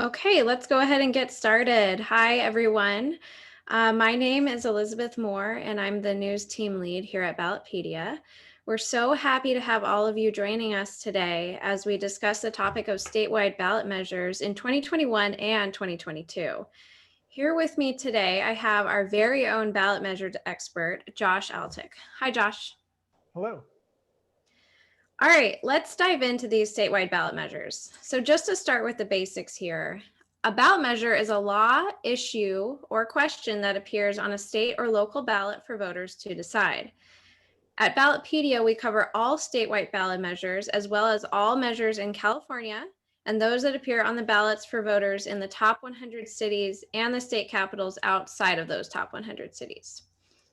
Okay, let's go ahead and get started. Hi, everyone. My name is Elizabeth Moore, and I'm the news team lead here at Ballotpedia. We're so happy to have all of you joining us today as we discuss the topic of statewide ballot measures in 2021 and 2022. Here with me today, I have our very own ballot measures expert, Josh Altic. Hi, Josh. Hello. All right, let's dive into these statewide ballot measures. So just to start with the basics here, a ballot measure is a law, issue, or question that appears on a state or local ballot for voters to decide. At Ballotpedia, we cover all statewide ballot measures, as well as all measures in California and those that appear on the ballots for voters in the top 100 cities and the state capitals outside of those top 100 cities.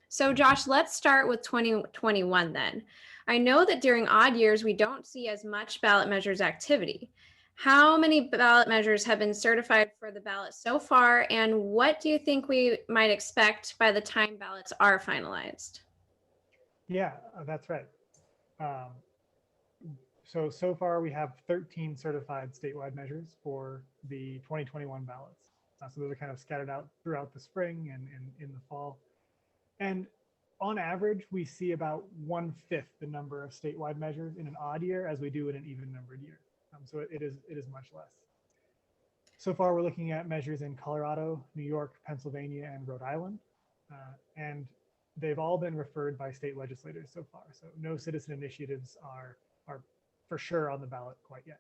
So Josh, let's start with 2021 then. I know that during odd years, we don't see as much ballot measures activity. How many ballot measures have been certified for the ballot so far, and what do you think we might expect by the time ballots are finalized? Yeah, that's right. Um, so far we have 13 certified statewide measures for the 2021 ballots. So those are kind of scattered out throughout the spring and in the fall. And on average, we see about 1/5 the number of statewide measures in an odd year as we do in an even numbered year. So it is much less. So far, we're looking at measures in Colorado, New York, Pennsylvania, and Rhode Island. And they've all been referred by state legislators so far. So no citizen initiatives are for sure on the ballot quite yet.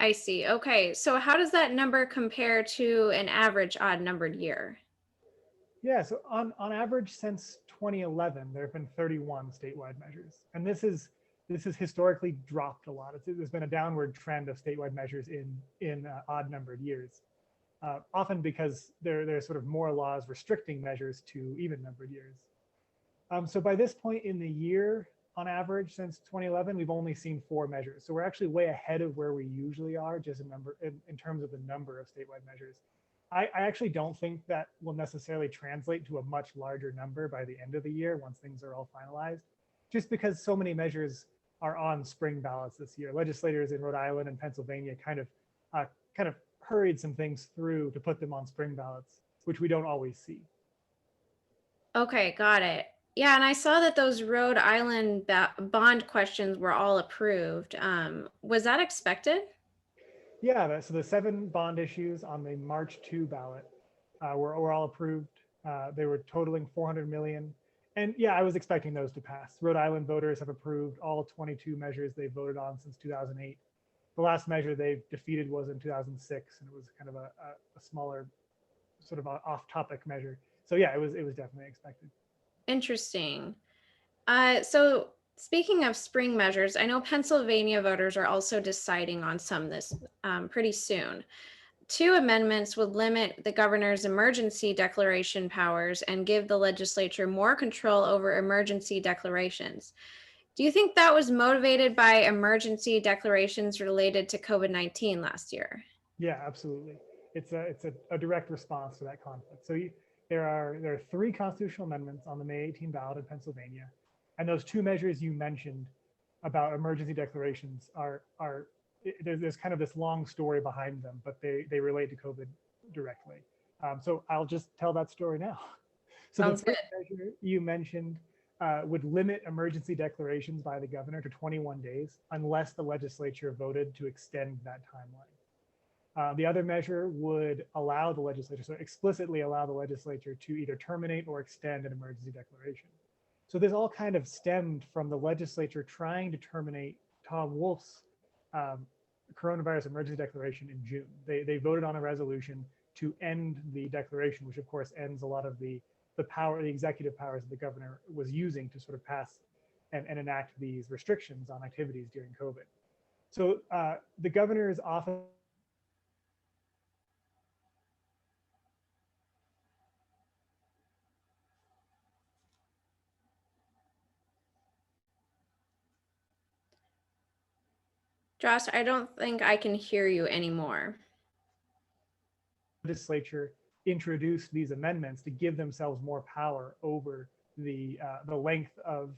I see. Okay. So how does that number compare to an average odd numbered year? Yeah, so on average since 2011, there have been 31 statewide measures. And this has historically dropped a lot. There's been a downward trend of statewide measures in odd numbered years, often because there's sort of more laws restricting measures to even numbered years. So by this point in the year, on average, since 2011, we've only seen 4 measures. So we're actually way ahead of where we usually are, just in terms of the number of statewide measures. I actually don't think that will necessarily translate to a much larger number by the end of the year once things are all finalized, just because so many measures are on spring ballots this year. Legislators in Rhode Island and Pennsylvania kind of hurried some things through to put them on spring ballots, which we don't always see. Okay, got it. Yeah, and I saw that those Rhode Island bond questions were all approved. Was that expected? Yeah, so the 7 bond issues on the March 2 ballot were all approved. They were totaling 400 million. And yeah, I was expecting those to pass. Rhode Island voters have approved all 22 measures they've voted on since 2008. The last measure they defeated was in 2006, and it was kind of a smaller, sort of off-topic measure. So yeah, it was definitely expected. Interesting. So speaking of spring measures, I know Pennsylvania voters are also deciding on some this pretty soon. 2 amendments would limit the governor's emergency declaration powers and give the legislature more control over emergency declarations. Do you think that was motivated by emergency declarations related to COVID-19 last year? Yeah, absolutely. It's a direct response to that conflict. So there are 3 constitutional amendments on the May 18 ballot in Pennsylvania, and those 2 measures you mentioned about emergency declarations are there's kind of this long story behind them, but they relate to COVID directly. So I'll just tell that story now. So the Sounds good. first measure you mentioned would limit emergency declarations by the governor to 21 days unless the legislature voted to extend that timeline. The other measure would allow the legislature, so explicitly allow the legislature to either terminate or extend an emergency declaration. So this all kind of stemmed from the legislature trying to terminate Tom Wolf's coronavirus emergency declaration in June. They voted on a resolution to end the declaration, which of course ends a lot of the executive powers that the governor was using to sort of pass and enact these restrictions on activities during COVID. So the governor's office Josh, I don't think I can hear you anymore. legislature introduced these amendments to give themselves more power over the length of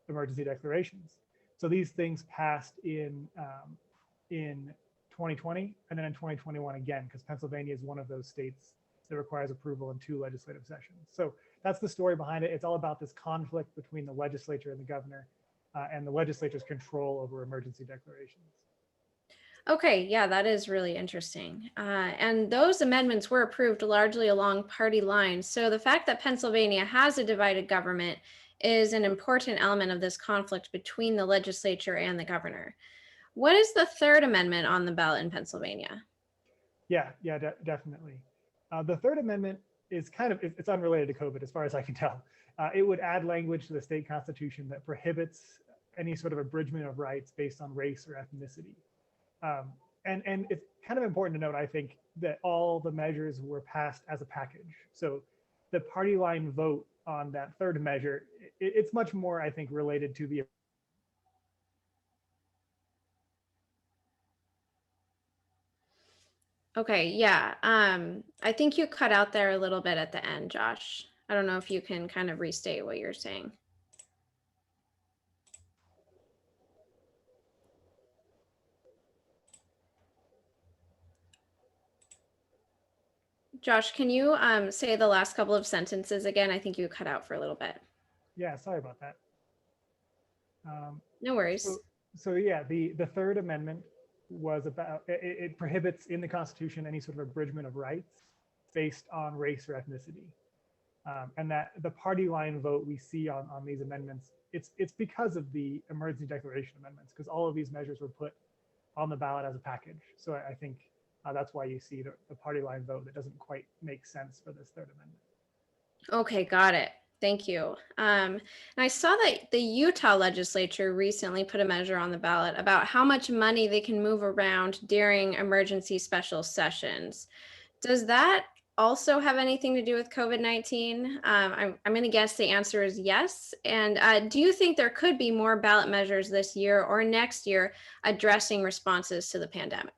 emergency declarations. So these things passed in 2020 and then in 2021 again, because Pennsylvania is one of those states that requires approval in 2 legislative sessions. So that's the story behind it. It's all about this conflict between the legislature and the governor and the legislature's control over emergency declarations. Okay, yeah, that is really interesting. And those amendments were approved largely along party lines. So the fact that Pennsylvania has a divided government is an important element of this conflict between the legislature and the governor. What is the third amendment on the ballot in Pennsylvania? Yeah, definitely. The Third Amendment is kind of, it's unrelated to COVID as far as I can tell. It would add language to the state constitution that prohibits any sort of abridgment of rights based on race or ethnicity. And it's kind of important to note, I think, that all the measures were passed as a package. So the party line vote on that third measure, it's much more, I think, related to the Okay, yeah. I think you cut out there a little bit at the end, Josh. I don't know if you can kind of restate what you're saying. Josh, can you say the last couple of sentences again? I think you cut out for a little bit. Yeah, sorry about that. No worries. So yeah, the Third Amendment was about, it prohibits in the Constitution any sort of abridgment of rights based on race or ethnicity. And that the party line vote we see on these amendments, it's because of the emergency declaration amendments, because all of these measures were put on the ballot as a package. So I think that's why you see the party line vote that doesn't quite make sense for this Third Amendment. Okay, got it. Thank you. And I saw that the Utah legislature recently put a measure on the ballot about how much money they can move around during emergency special sessions. Does that also have anything to do with COVID-19? I'm going to guess the answer is yes. And do you think there could be more ballot measures this year or next year addressing responses to the pandemic?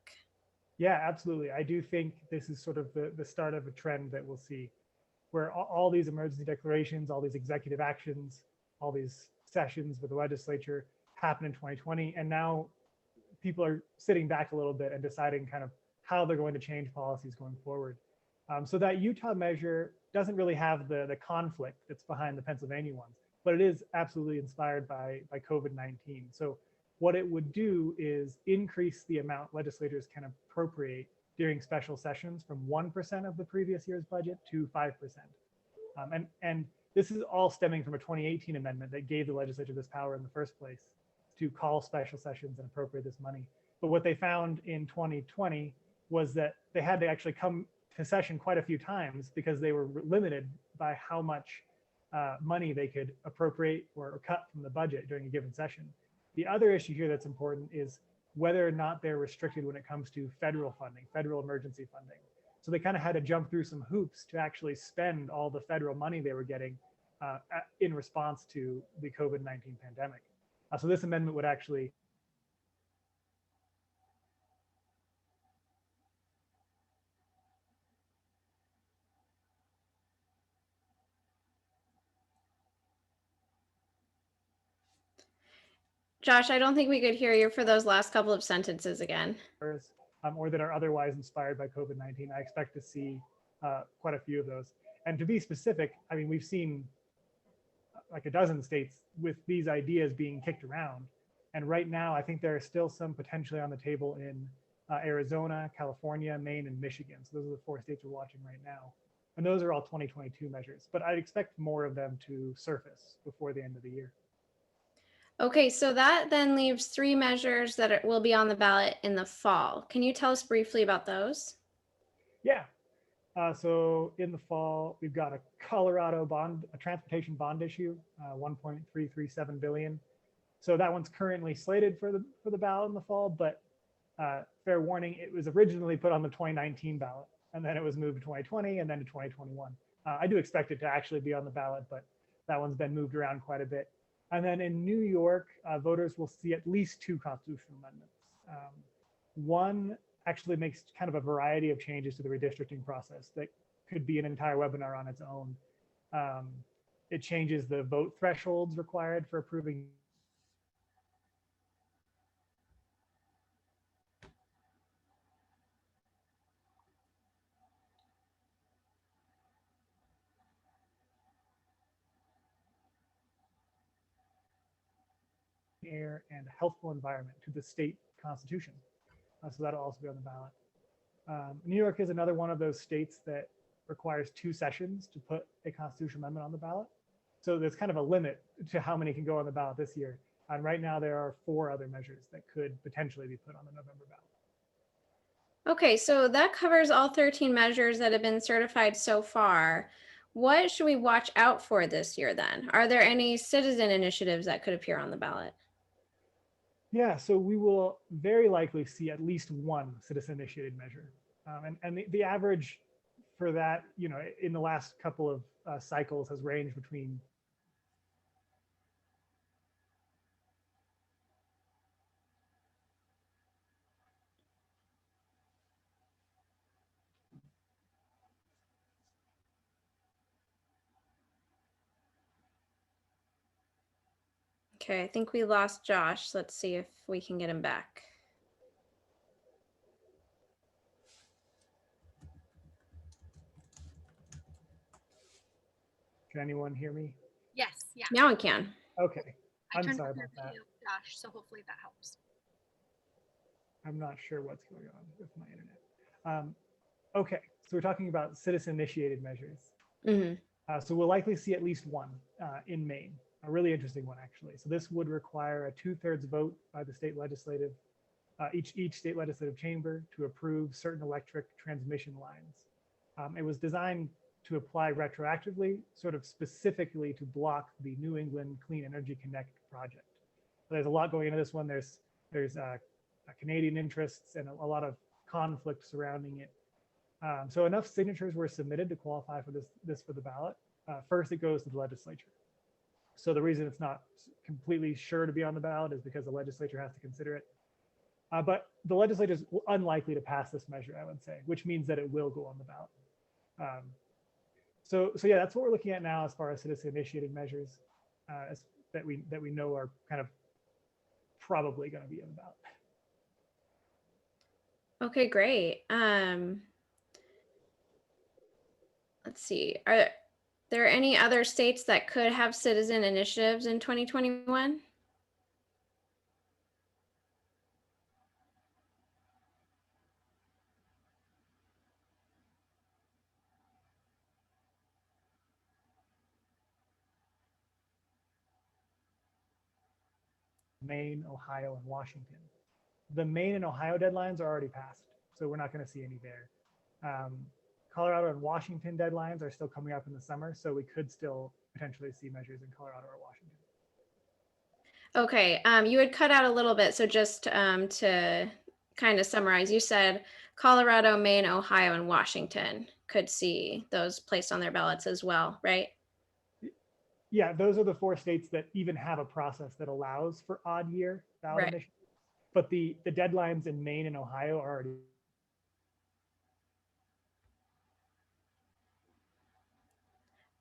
Yeah, absolutely. I do think this is sort of the start of a trend that we'll see, where all these emergency declarations, all these executive actions, all these sessions with the legislature happen in 2020. And now people are sitting back a little bit and deciding kind of how they're going to change policies going forward. So that Utah measure doesn't really have the conflict that's behind the Pennsylvania ones, but it is absolutely inspired by COVID-19. So what it would do is increase the amount legislators can appropriate during special sessions from 1% of the previous year's budget to 5%. And this is all stemming from a 2018 amendment that gave the legislature this power in the first place to call special sessions and appropriate this money. But what they found in 2020 was that they had to actually come to session quite a few times because they were limited by how much money they could appropriate or cut from the budget during a given session. The other issue here that's important is whether or not they're restricted when it comes to federal funding, federal emergency funding. So they kind of had to jump through some hoops to actually spend all the federal money they were getting in response to the COVID-19 pandemic. So this amendment would actually Josh, I don't think we could hear you for those last couple of sentences again. or that are otherwise inspired by COVID-19. I expect to see quite a few of those. And to be specific, I mean, we've seen like a dozen states with these ideas being kicked around. And right now, I think there are still some potentially on the table in Arizona, California, Maine, and Michigan. So those are the 4 states we're watching right now. And those are all 2022 measures, but I'd expect more of them to surface before the end of the year. Okay, so that then leaves 3 measures that will be on the ballot in the fall. Can you tell us briefly about those? Yeah. So in the fall, we've got a Colorado bond, a transportation bond issue, 1.337 billion. So that one's currently slated for the ballot in the fall, but fair warning, it was originally put on the 2019 ballot, and then it was moved to 2020 and then to 2021. I do expect it to actually be on the ballot, but that one's been moved around quite a bit. And then in New York, voters will see at least 2 constitutional amendments. One actually makes kind of a variety of changes to the redistricting process that could be an entire webinar on its own. It changes the vote thresholds required for approving air, and healthful environment to the state constitution. So that'll also be on the ballot. New York is another one of those states that requires 2 sessions to put a constitutional amendment on the ballot. So there's kind of a limit to how many can go on the ballot this year. And right now there are 4 other measures that could potentially be put on the November ballot. Okay, so that covers all 13 measures that have been certified so far. What should we watch out for this year then? Are there any citizen initiatives that could appear on the ballot? Yeah, so we will very likely see at least one citizen initiated measure. And the average for that, in the last couple of cycles has ranged between Okay, I think we lost Josh. Let's see if we can get him back. Can anyone hear me? Yes, yeah. Now we can. Okay, I I'm turned sorry off your about that. video, Josh, so hopefully that helps. I'm not sure what's going on with my internet. Okay, so we're talking about citizen initiated measures. Mhm. So we'll likely see at least one in Maine, a really interesting one actually. So this would require a 2/3 vote by the state legislative, each state legislative chamber to approve certain electric transmission lines. It was designed to apply retroactively, sort of specifically to block the New England Clean Energy Connect project. So there's a lot going into this one. There's Canadian interests and a lot of conflict surrounding it. So enough signatures were submitted to qualify for this for the ballot. First, it goes to the legislature. So the reason it's not completely sure to be on the ballot is because the legislature has to consider it. But the legislature is unlikely to pass this measure, I would say, which means that it will go on the ballot. So yeah, that's what we're looking at now as far as citizen-initiated measures that we know are kind of probably going to be on the ballot. Okay, great. Let's see. Are there any other states that could have citizen initiatives in 2021? Maine, Ohio, and Washington. The Maine and Ohio deadlines are already passed, so we're not going to see any there. Colorado and Washington deadlines are still coming up in the summer, so we could still potentially see measures in Colorado or Washington. Okay, you had cut out a little bit, so just to kind of summarize, you said Colorado, Maine, Ohio, and Washington could see those placed on their ballots as well, right? Yeah, those are the 4 states that even have a process that allows for odd year ballot Right. initiatives. But the deadlines in Maine and Ohio are already.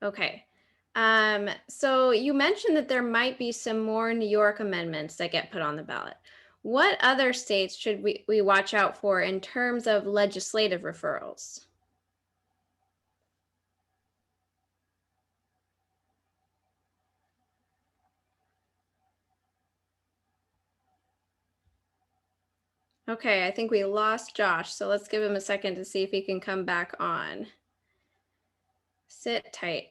Okay. So you mentioned that there might be some more New York amendments that get put on the ballot. What other states should we watch out for in terms of legislative referrals? Okay, I think we lost Josh, so let's give him a second to see if he can come back on. Sit tight.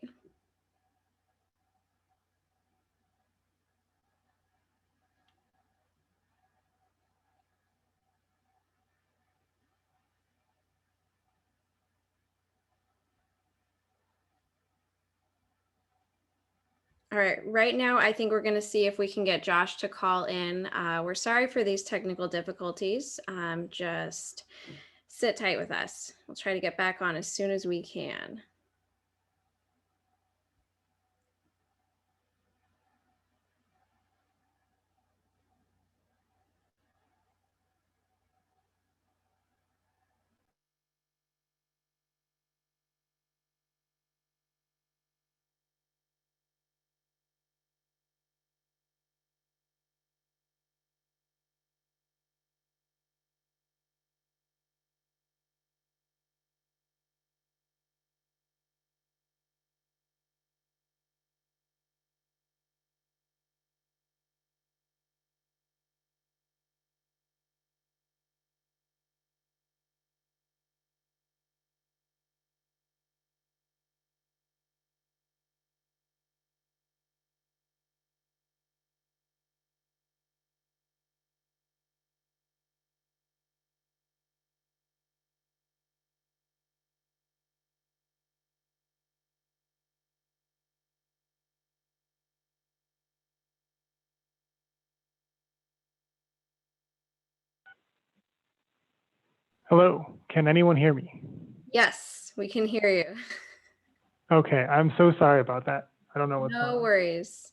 All right, right now, I think we're going to see if we can get Josh to call in. We're sorry for these technical difficulties. Just sit tight with us. We'll try to get back on as soon as we can. Hello, can anyone hear me? Yes, we can hear you. Okay, I'm so sorry about that. I don't know what's going No on. worries.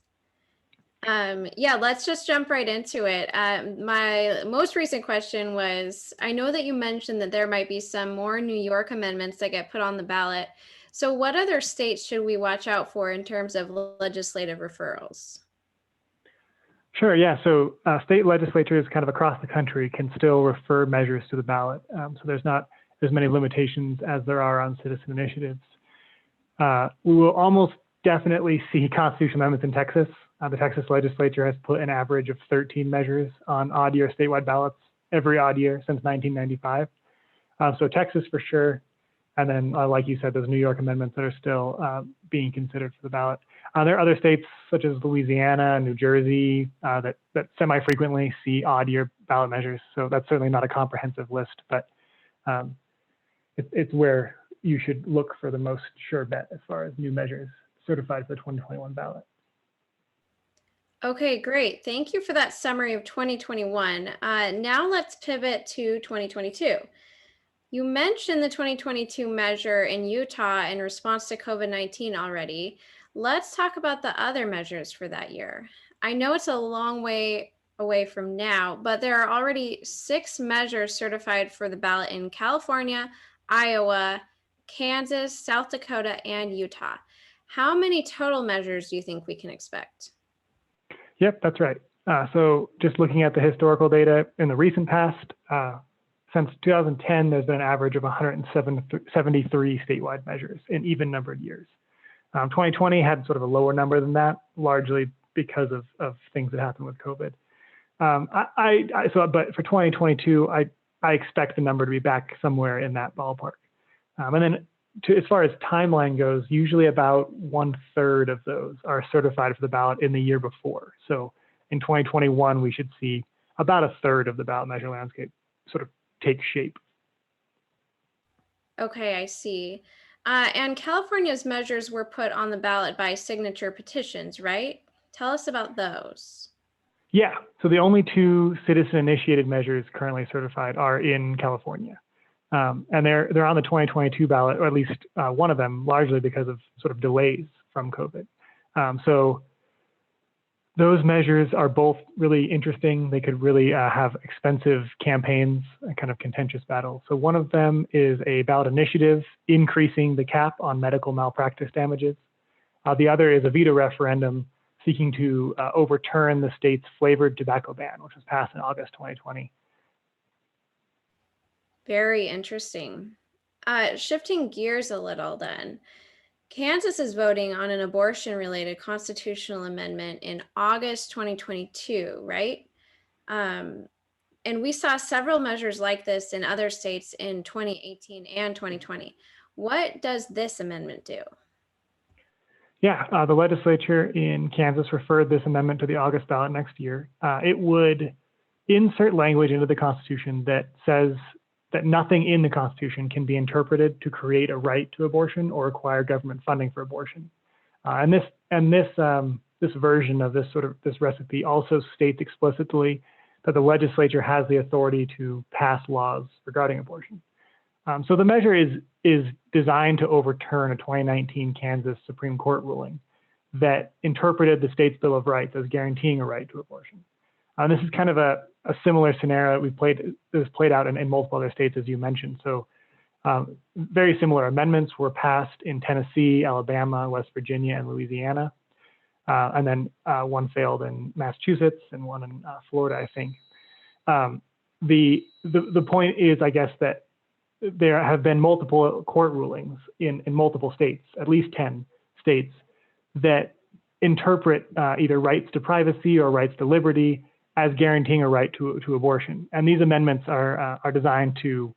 Yeah, let's just jump right into it. My most recent question was, I know that you mentioned that there might be some more New York amendments that get put on the ballot. So what other states should we watch out for in terms of legislative referrals? Sure, yeah, so state legislatures kind of across the country can still refer measures to the ballot. So there's not as many limitations as there are on citizen initiatives. We will almost definitely see constitutional amendments in Texas. The Texas legislature has put an average of 13 measures on odd year statewide ballots every odd year since 1995. So Texas for sure. And then, like you said, those New York amendments that are still being considered for the ballot. There are other states such as Louisiana, New Jersey, that semi-frequently see odd year ballot measures. So that's certainly not a comprehensive list, but it's where you should look for the most sure bet as far as new measures certified for the 2021 ballot. Okay, great. Thank you for that summary of 2021. Now let's pivot to 2022. You mentioned the 2022 measure in Utah in response to COVID-19 already. Let's talk about the other measures for that year. I know it's a long way away from now, but there are already 6 measures certified for the ballot in California, Iowa, Kansas, South Dakota, and Utah. How many total measures do you think we can expect? Yep, that's right. So just looking at the historical data in the recent past, since 2010, there's been an average of 173 statewide measures in even numbered years. 2020 had sort of a lower number than that, largely because of things that happened with COVID. But for 2022, I expect the number to be back somewhere in that ballpark. And then as far as timeline goes, usually about 1/3 of those are certified for the ballot in the year before. So in 2021, we should see about 1/3 of the ballot measure landscape sort of take shape. Okay, I see. And California's measures were put on the ballot by signature petitions, right? Tell us about those. Yeah, so the only 2 citizen-initiated measures currently certified are in California. And they're on the 2022 ballot, or at least one of them, largely because of sort of delays from COVID. So those measures are both really interesting. They could really have expensive campaigns, kind of contentious battles. So one of them is a ballot initiative increasing the cap on medical malpractice damages. The other is a veto referendum seeking to overturn the state's flavored tobacco ban, which was passed in August 2020. Very interesting. Shifting gears a little then. Kansas is voting on an abortion-related constitutional amendment in August 2022, right? And we saw several measures like this in other states in 2018 and 2020. What does this amendment do? Yeah, the legislature in Kansas referred this amendment to the August ballot next year. It would insert language into the Constitution that says that nothing in the Constitution can be interpreted to create a right to abortion or require government funding for abortion. And this version of this recipe also states explicitly that the legislature has the authority to pass laws regarding abortion. So the measure is designed to overturn a 2019 Kansas Supreme Court ruling that interpreted the state's Bill of Rights as guaranteeing a right to abortion. This is kind of a similar scenario that was played out in multiple other states, as you mentioned. So very similar amendments were passed in Tennessee, Alabama, West Virginia, and Louisiana. And then one failed in Massachusetts and one in Florida, I think. The point is, I guess, that there have been multiple court rulings in multiple states, at least 10 states, that interpret either rights to privacy or rights to liberty as guaranteeing a right to abortion. And these amendments are designed to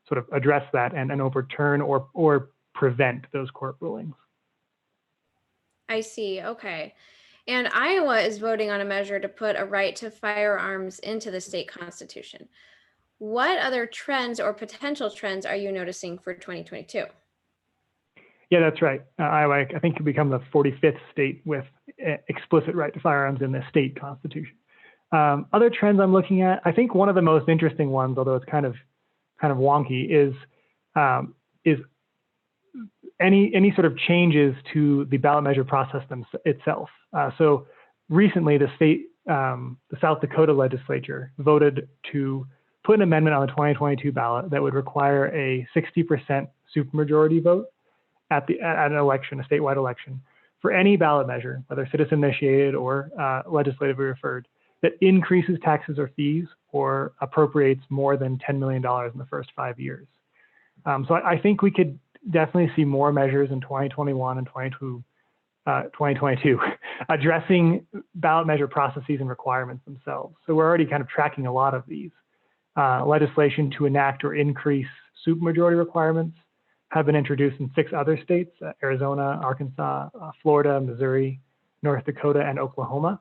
sort of address that and overturn or prevent those court rulings. I see. Okay. And Iowa is voting on a measure to put a right to firearms into the state constitution. What other trends or potential trends are you noticing for 2022? Yeah, that's right. Iowa, I think, could become the 45th state with explicit right to firearms in the state constitution. Other trends I'm looking at, I think one of the most interesting ones, although it's kind of kind of wonky is any sort of changes to the ballot measure process itself. So recently, the South Dakota legislature voted to put an amendment on the 2022 ballot that would require a 60% supermajority vote at an election, a statewide election, for any ballot measure, whether citizen initiated or legislatively referred, that increases taxes or fees or appropriates more than $10 million in the first 5 years. So I think we could definitely see more measures in 2021 and 2022 addressing ballot measure processes and requirements themselves. So we're already kind of tracking a lot of these. Legislation to enact or increase supermajority requirements have been introduced in 6 other states, Arizona, Arkansas, Florida, Missouri, North Dakota, and Oklahoma.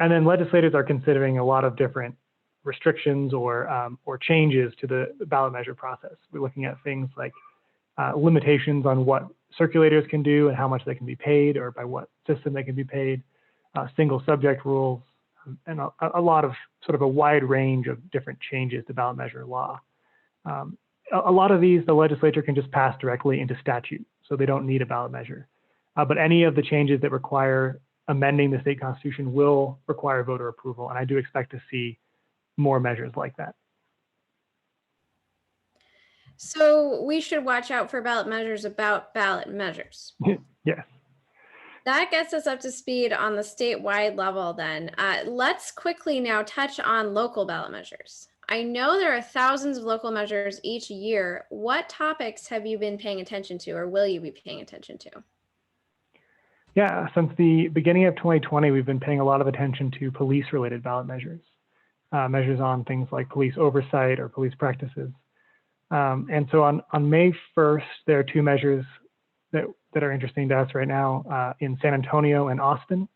And then legislators are considering a lot of different restrictions or changes to the ballot measure process. We're looking at things like limitations on what circulators can do and how much they can be paid or by what system they can be paid, single subject rules, and a lot of sort of a wide range of different changes to ballot measure law. A lot of these, the legislature can just pass directly into statute, so they don't need a ballot measure. But any of the changes that require amending the state constitution will require voter approval, and I do expect to see more measures like that. So we should watch out for ballot measures about ballot measures. Yes. That gets us up to speed on the statewide level then. Let's quickly now touch on local ballot measures. I know there are thousands of local measures each year. What topics have you been paying attention to, or will you be paying attention to? Yeah, since the beginning of 2020, we've been paying a lot of attention to police-related ballot measures, measures on things like police oversight or police practices. And so on May 1st, there are 2 measures that are interesting to us right now in San Antonio and Austin.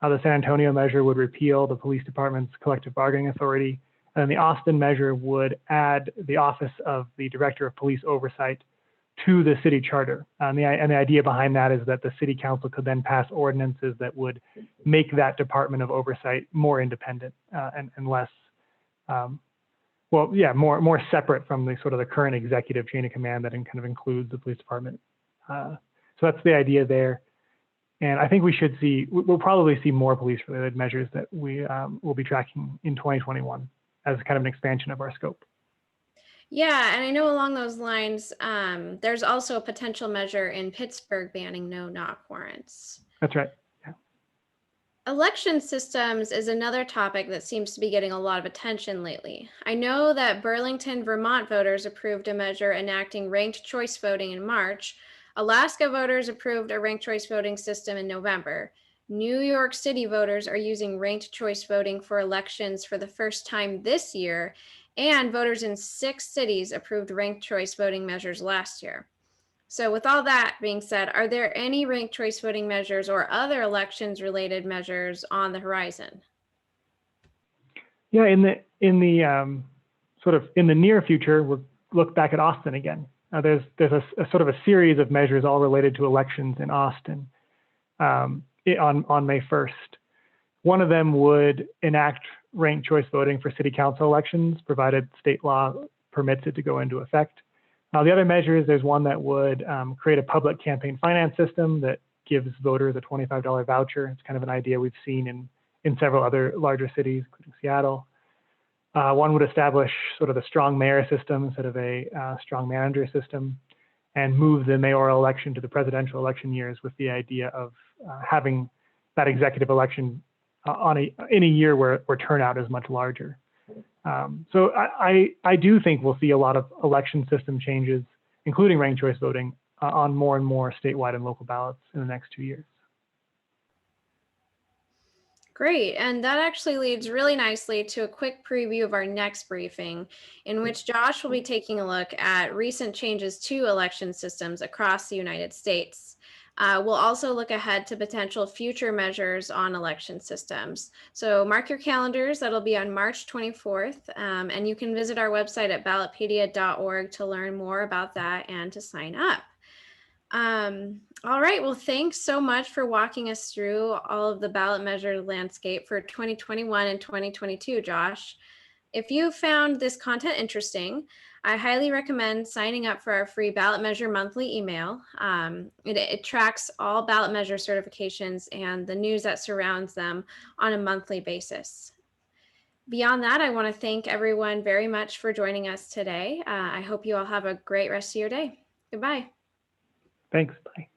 The San Antonio measure would repeal the police department's collective bargaining authority, and the Austin measure would add the office of the Director of Police Oversight to the city charter. And the idea behind that is that the city council could then pass ordinances that would make that department of oversight more independent and less, more separate from the sort of the current executive chain of command that kind of includes the police department. So that's the idea there. And I think we'll probably see more police-related measures that we will be tracking in 2021 as kind of an expansion of our scope. Yeah, and I know along those lines, there's also a potential measure in Pittsburgh banning no-knock warrants. That's right. Yeah. Election systems is another topic that seems to be getting a lot of attention lately. I know that Burlington, Vermont voters approved a measure enacting ranked choice voting in March. Alaska voters approved a ranked choice voting system in November. New York City voters are using ranked choice voting for elections for the first time this year, and voters in 6 cities approved ranked choice voting measures last year. So with all that being said, are there any ranked choice voting measures or other elections related measures on the horizon? Yeah, in the near future, we'll look back at Austin again. There's a sort of a series of measures all related to elections in Austin on May 1st. One of them would enact ranked choice voting for city council elections, provided state law permits it to go into effect. The other measures, there's one that would create a public campaign finance system that gives voters a $25 voucher. It's kind of an idea we've seen in several other larger cities, including Seattle. One would establish sort of a strong mayor system instead of a strong manager system, and move the mayoral election to the presidential election years with the idea of having that executive election in a year where turnout is much larger. So I do think we'll see a lot of election system changes, including ranked choice voting, on more and more statewide and local ballots in the next 2 years. Great, and that actually leads really nicely to a quick preview of our next briefing, in which Josh will be taking a look at recent changes to election systems across the United States. We'll also look ahead to potential future measures on election systems. So mark your calendars, that'll be on March 24th, and you can visit our website at ballotpedia.org to learn more about that and to sign up. All right, well, thanks so much for walking us through all of the ballot measure landscape for 2021 and 2022, Josh. If you found this content interesting, I highly recommend signing up for our free Ballot Measure monthly email. It tracks all ballot measure certifications and the news that surrounds them on a monthly basis. Beyond that, I want to thank everyone very much for joining us today. I hope you all have a great rest of your day. Goodbye. Thanks. Bye.